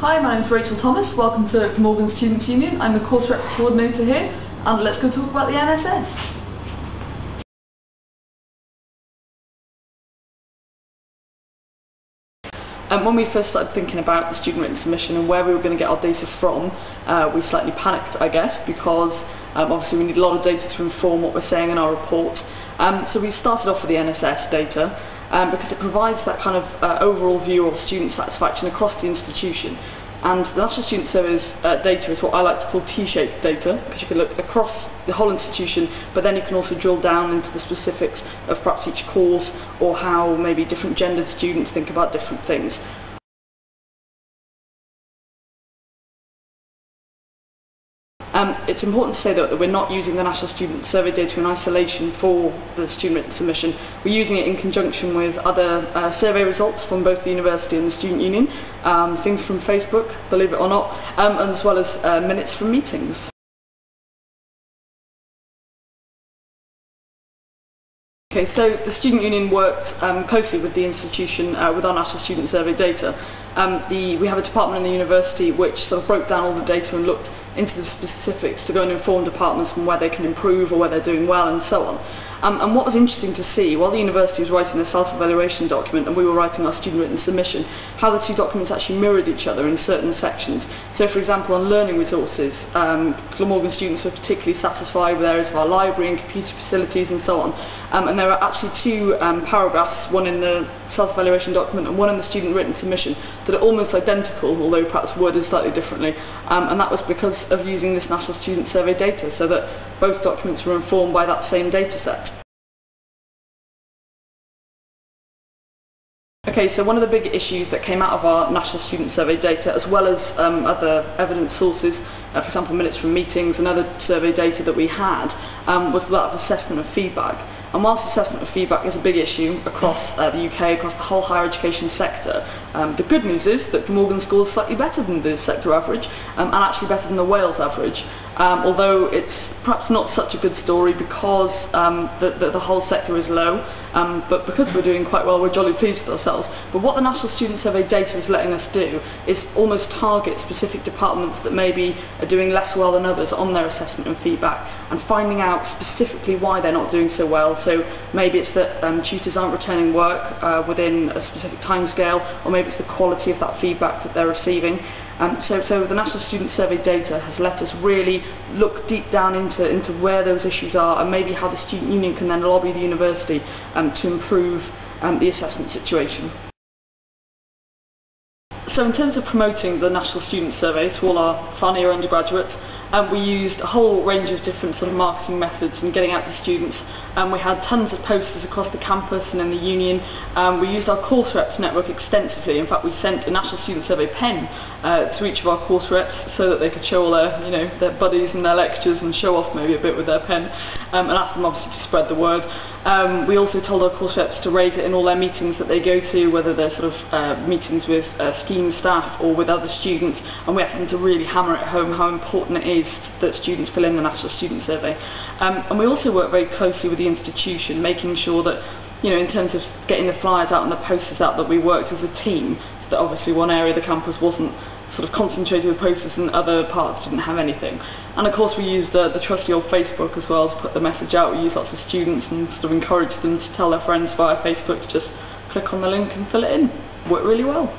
Hi, my name is Rachel Thomas. Welcome to Glamorgan Students' Union. I'm the course reps coordinator here, and let's go talk about the NSS. When we first started thinking about the student written submission and where we were going to get our data from, we slightly panicked, I guess, because obviously we need a lot of data to inform what we're saying in our reports. So we started off with the NSS data because it provides that kind of overall view of student satisfaction across the institution. And the National Student Survey's data is what I like to call T-shaped data, because you can look across the whole institution, but then you can also drill down into the specifics of perhaps each course or how maybe different gendered students think about different things. It's important to say that we're not using the National Student Survey data in isolation for the student written submission. We're using it in conjunction with other survey results from both the university and the student union, things from Facebook, believe it or not, as well as minutes from meetings. Okay, so the student union worked closely with the institution with our National Student Survey data. We have a department in the university which sort of broke down all the data and looked into the specifics to go and inform departments on where they can improve or where they're doing well and so on. And what was interesting to see, while the university was writing the self-evaluation document and we were writing our student written submission, how the two documents actually mirrored each other in certain sections. So for example, on learning resources, Glamorgan students were particularly satisfied with areas of our library and computer facilities and so on. And there are actually two paragraphs, one in the self-evaluation document and one in the student written submission, that are almost identical, although perhaps worded slightly differently. And that was because of using this National Student Survey data, so that both documents were informed by that same data set. Okay, so one of the big issues that came out of our National Student Survey data, as well as other evidence sources, for example minutes from meetings and other survey data that we had, was that of assessment of feedback. And whilst assessment of feedback is a big issue across the UK, across the whole higher education sector, the good news is that Glamorgan scores slightly better than the sector average, and actually better than the Wales average. Although it's perhaps not such a good story because the whole sector is low, but because we're doing quite well, we're jolly pleased with ourselves. But what the National Student Survey data is letting us do is almost target specific departments that maybe are doing less well than others on their assessment and feedback, and finding out specifically why they're not doing so well. So maybe it's that tutors aren't returning work within a specific timescale, or maybe it's the quality of that feedback that they're receiving. So the National Student Survey data has let us really look deep down into where those issues are, and maybe how the student union can then lobby the university to improve the assessment situation. So in terms of promoting the National Student Survey to all our final year undergraduates, we used a whole range of different sort of marketing methods and getting out to students. We had tons of posters across the campus and in the union. We used our course reps network extensively. In fact, we sent a National Student Survey pen to each of our course reps so that they could show all their, their buddies and their lectures and show off maybe a bit with their pen, and ask them obviously to spread the word. We also told our course reps to raise it in all their meetings that they go to, whether they're sort of meetings with scheme staff or with other students, and we asked them to really hammer it home how important it is that students fill in the National Student Survey. And we also work very closely with the institution, making sure that, in terms of getting the flyers out and the posters out, that we worked as a team, so that obviously one area of the campus wasn't sort of concentrated with posters and other parts didn't have anything. And of course we used the trusty old Facebook as well to put the message out. We used lots of students and sort of encouraged them to tell their friends via Facebook to just click on the link and fill it in. Worked really well.